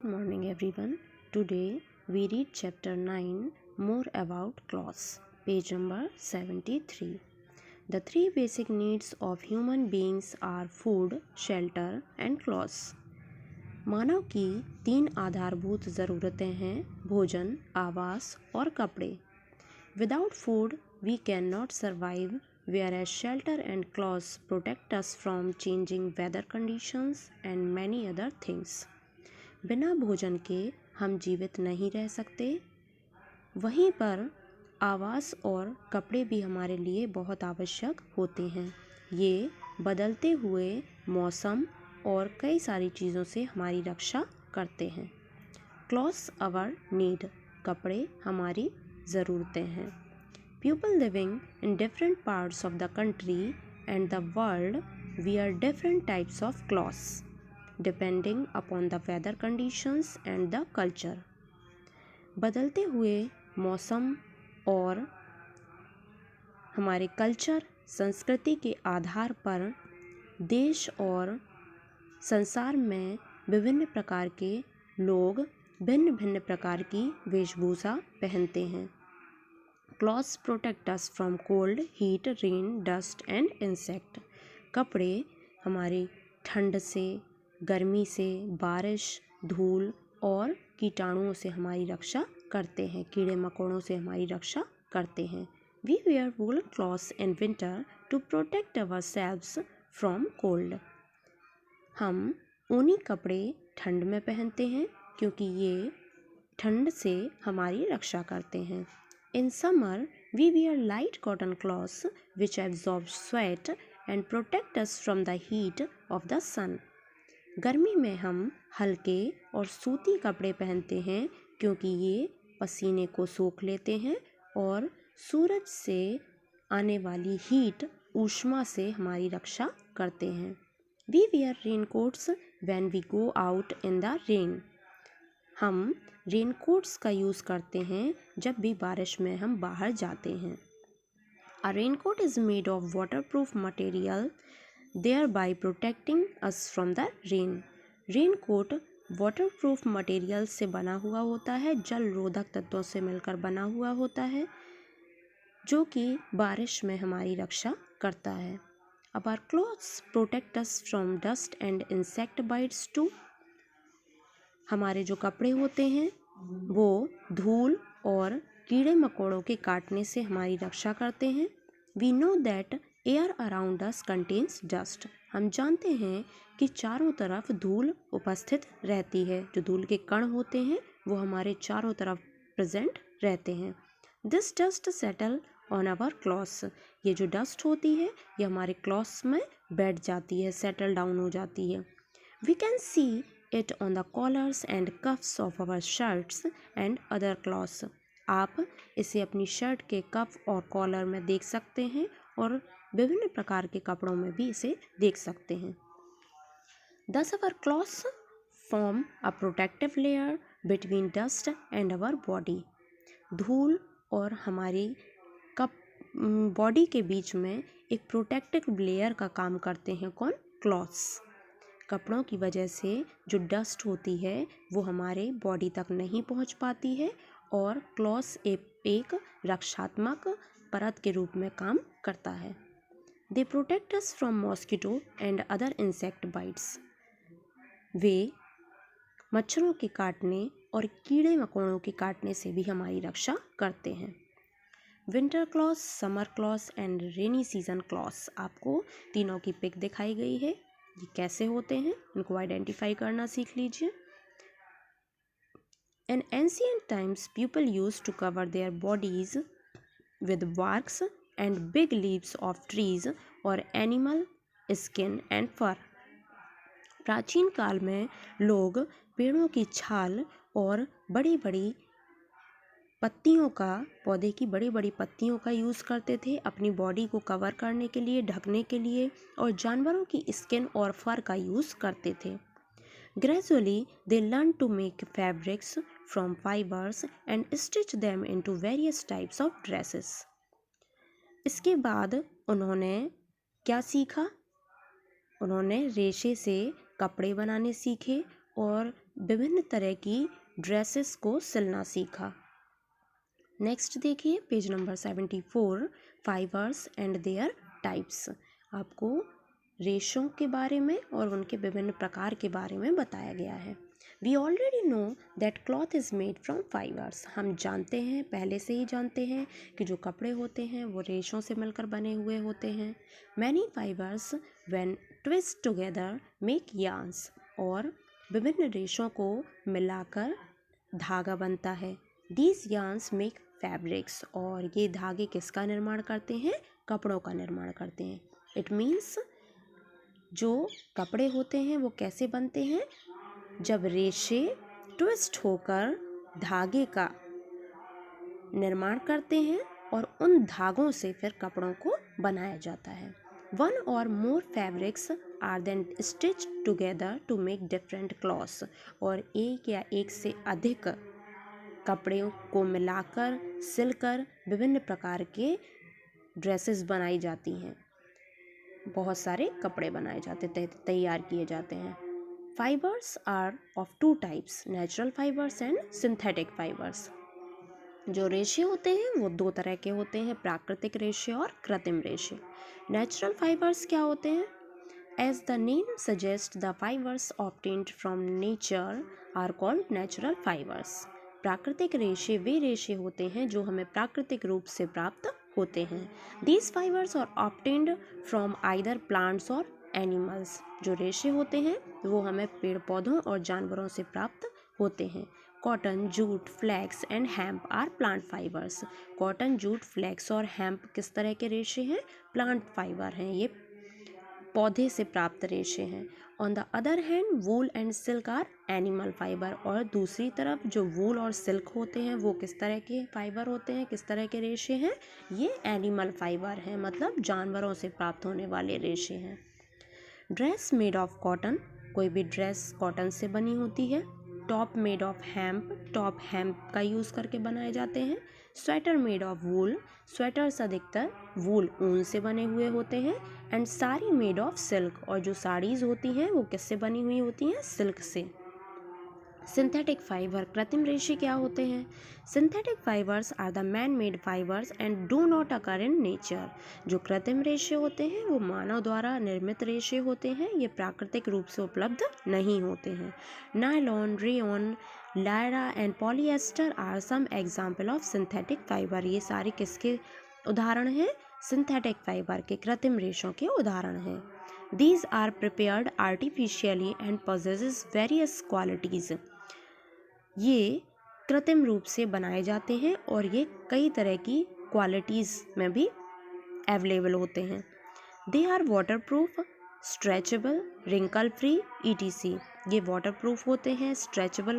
morning everyone. Today we read chapter 9 more about clothes, page number 73. The three basic needs of human beings are food, shelter and clothes. मानव की तीन आधारभूत ज़रूरतें हैं भोजन, आवास और कपड़े. Without food we cannot survive, whereas shelter and clothes protect us from changing weather conditions and many other things. बिना भोजन के हम जीवित नहीं रह सकते. वहीं पर आवास और कपड़े भी हमारे लिए बहुत आवश्यक होते हैं. ये बदलते हुए मौसम और कई सारी चीज़ों से हमारी रक्षा करते हैं. क्लॉथ्स आवर नीड, कपड़े हमारी ज़रूरतें हैं. People living in different parts of the country and the world wear different types of clothes depending upon the weather conditions and the culture. बदलते हुए मौसम और हमारे कल्चर संस्कृति के आधार पर देश और संसार में विभिन्न प्रकार के लोग भिन्न भिन्न प्रकार की वेशभूषा पहनते हैं. Clothes protect us from cold, heat, rain, dust and insect. कपड़े हमारी ठंड से, गर्मी से, बारिश, धूल और कीटाणुओं से हमारी रक्षा करते हैं, कीड़े मकोड़ों से हमारी रक्षा करते हैं. We wear woolen clothes in winter to protect ourselves from cold. हम ऊनी कपड़े ठंड में पहनते हैं क्योंकि ये ठंड से हमारी रक्षा करते हैं. In summer we wear light cotton cloths which absorb sweat and protect us from the heat of the sun. गर्मी में हम हल्के और सूती कपड़े पहनते हैं क्योंकि ये पसीने को सोख लेते हैं और सूरज से आने वाली हीट ऊष्मा से हमारी रक्षा करते हैं. We wear raincoats when we go out in the rain. हम रेनकोट्स का यूज़ करते हैं जब भी बारिश में हम बाहर जाते हैं. A raincoat is made of waterproof material, thereby protecting us from the rain. Raincoat waterproof material से बना हुआ होता है, जल रोधक तत्वों से मिलकर बना हुआ होता है, जो कि बारिश में हमारी रक्षा करता है. Our clothes protect us from dust and insect bites too. हमारे जो कपड़े होते हैं वो धूल और कीड़े मकोड़ों के काटने से हमारी रक्षा करते हैं. We know that air around us contains dust. हम जानते हैं कि चारों तरफ धूल उपस्थित रहती है. जो धूल के कण होते हैं वो हमारे चारों तरफ प्रेजेंट रहते हैं. This dust settle on our clothes. ये जो डस्ट होती है ये हमारे क्लॉथ्स में बैठ जाती है, सेटल डाउन हो जाती है. We can see it on the collars and cuffs of our shirts and other clothes. आप इसे अपनी शर्ट के कफ और कॉलर में देख सकते हैं और विभिन्न प्रकार के कपड़ों में भी इसे देख सकते हैं. Thus our clothes form a protective layer between dust and our body. धूल और हमारी बॉडी के बीच में एक प्रोटेक्टिव लेयर का काम करते हैं. कौन? क्लॉथ्स. कपड़ों की वजह से जो डस्ट होती है वो हमारे बॉडी तक नहीं पहुंच पाती है और क्लॉथ्स एक रक्षात्मक परत के रूप में काम करता है. They protect us from mosquito and other insect bites. वे मच्छरों के काटने और कीड़े मकोड़ों के काटने से भी हमारी रक्षा करते हैं. Winter clothes, summer clothes and rainy season clothes. आपको तीनों की पिक दिखाई गई है. ये कैसे होते हैं इनको आइडेंटिफाई करना सीख लीजिए. In ancient times, people used to cover their bodies with barks and big leaves of trees or animal skin and fur. प्राचीन काल में लोग पेड़ों की छाल और बड़ी बड़ी पत्तियों का, पौधे की बड़ी बड़ी पत्तियों का यूज़ करते थे अपनी बॉडी को कवर करने के लिए, ढकने के लिए, और जानवरों की स्किन और फर का यूज़ करते थे. Gradually, they learned to make fabrics from fibers and stitch them into various types of dresses. इसके बाद उन्होंने क्या सीखा? उन्होंने रेशे से कपड़े बनाने सीखे और विभिन्न तरह की ड्रेसेस को सिलना सीखा। नेक्स्ट देखिए page number 74, fibres and there types. आपको रेशों के बारे में और उनके विभिन्न प्रकार के बारे में बताया गया है। We already know that cloth is made from fibres. हम जानते हैं, पहले से ही जानते हैं कि जो कपड़े होते हैं वो रेशों से मिलकर बने हुए होते हैं। Many fibres when twist together make yarns. और विभिन्न रेशों को मिलाकर धागा बनता है। These yarns make fabrics. और ये धागे किसका निर्माण करते हैं? कपड़ों का निर्माण करते हैं। इट मीन्स जो कपड़े होते हैं वो कैसे बनते हैं? जब रेशे ट्विस्ट होकर धागे का निर्माण करते हैं और उन धागों से फिर कपड़ों को बनाया जाता है। वन और more fabrics are then stitch together to make different clothes. और एक या एक से अधिक कपड़ों को मिलाकर सिलकर विभिन्न प्रकार के ड्रेसेस बनाई जाती हैं। बहुत सारे कपड़े बनाए जाते तैयार किए जाते हैं। Fibres are of two types, natural fibres and synthetic fibres. जो रेशे होते हैं वो दो तरह के होते हैं, प्राकृतिक रेशे और कृत्रिम रेशे। नेचुरल फाइबर्स क्या होते हैं? As the name suggest the fibres obtained from nature are called natural fibres. प्राकृतिक रेशे वे रेशे होते हैं जो हमें प्राकृतिक रूप से प्राप्त होते हैं। These fibres are obtained from either plants or animals. जो रेशे होते हैं वो हमें पेड़ पौधों और जानवरों से प्राप्त होते हैं। Cotton, jute, flax and hemp are plant fibres. Cotton, jute, flax और हेम्प किस तरह के रेशे हैं? प्लांट फाइबर हैं, ये पौधे से प्राप्त रेशे हैं। On the other hand wool and silk are animal fibre. और दूसरी तरफ जो वूल और सिल्क होते हैं वो किस तरह के फाइबर होते हैं, किस तरह के रेशे हैं? ये एनिमल फाइबर हैं, मतलब जानवरों से प्राप्त होने वाले रेशे हैं। ड्रेस मेड ऑफ कॉटन, कोई भी ड्रेस कॉटन से बनी होती है। Top made of hemp, top hemp का यूज़ करके बनाए जाते हैं। Sweater made of wool, sweaters अधिकतर वूल, ऊन से बने हुए होते हैं। And sari made of silk, और जो साड़ीज़ होती हैं वो किससे बनी हुई होती हैं? सिल्क से। सिंथेटिक फाइबर, कृत्रिम रेशे क्या होते हैं? Synthetic fibres are the man made fibres and do not occur in nature. जो कृत्रिम रेशे होते हैं वो मानव द्वारा निर्मित रेशे होते हैं, ये प्राकृतिक रूप से उपलब्ध नहीं होते हैं। नायलॉन, रेयॉन, लायरा and polyester are some example of synthetic fibre. ये सारे किसके उदाहरण हैं? सिंथेटिक फाइबर के, कृत्रिम रेशों के उदाहरण हैं। These are prepared artificially and possesses various qualities. ये कृत्रिम रूप से बनाए जाते हैं और ये कई तरह की क्वालिटीज़ में भी अवेलेबल होते हैं। They are water proof, stretchable, wrinkle free, ETC। ये वाटर प्रूफ होते हैं, स्ट्रेचेबल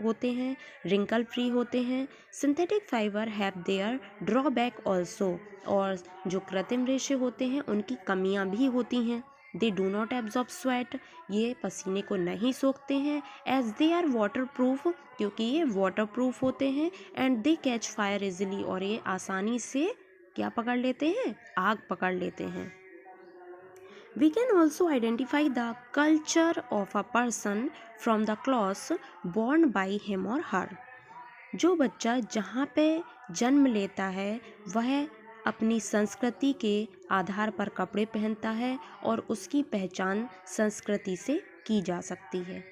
होते हैं, रिंकल फ्री होते हैं। Synthetic fibre have their drawback also. और जो कृत्रिम रेशे होते हैं उनकी कमियां भी होती हैं। They do not absorb sweat, ये पसीने को नहीं सोखते हैं। As they are water proof, क्योंकि ये वाटर प्रूफ होते हैं। And they catch fire easily, और ये आसानी से क्या पकड़ लेते हैं? आग पकड़ लेते हैं। We can also identify the culture of a person from the clothes worn by him or her. जो बच्चा जहाँ पे जन्म लेता है वह अपनी संस्कृति के आधार पर कपड़े पहनता है और उसकी पहचान संस्कृति से की जा सकती है।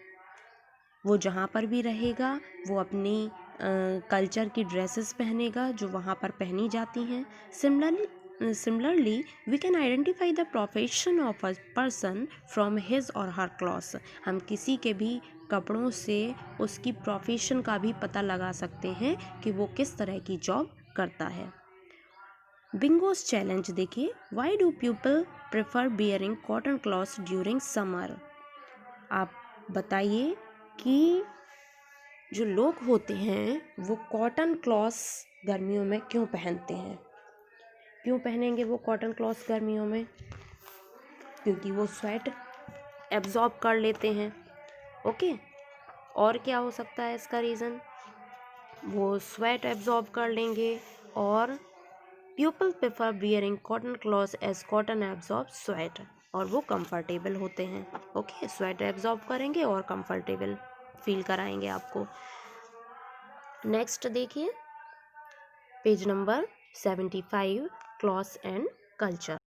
वो जहाँ पर भी रहेगा वो अपनी कल्चर की ड्रेसेस पहनेगा जो वहाँ पर पहनी जाती हैं। Similarly, we can identify the profession of a person from his or her clothes. हम किसी के भी कपड़ों से उसकी प्रोफेशन का भी पता लगा सकते हैं कि वो किस तरह की जॉब करता है। बिंगोस चैलेंज देखिए। Why do people prefer wearing cotton clothes during summer? आप बताइए कि जो लोग होते हैं वो कॉटन क्लॉथ्स गर्मियों में क्यों पहनते हैं? क्यों पहनेंगे वो कॉटन क्लॉथ्स गर्मियों में? क्योंकि वो स्वेट एब्जॉर्ब कर लेते हैं। ओके, और क्या हो सकता है इसका रीज़न? वो स्वेट एब्जॉर्ब कर लेंगे और people prefer wearing cotton clothes as cotton absorb sweat, और वो कंफर्टेबल होते हैं। ओके, स्वेट एब्जॉर्ब करेंगे और कंफर्टेबल। फील कराएंगे आपको। नेक्स्ट देखिए page number 75, clothes and culture.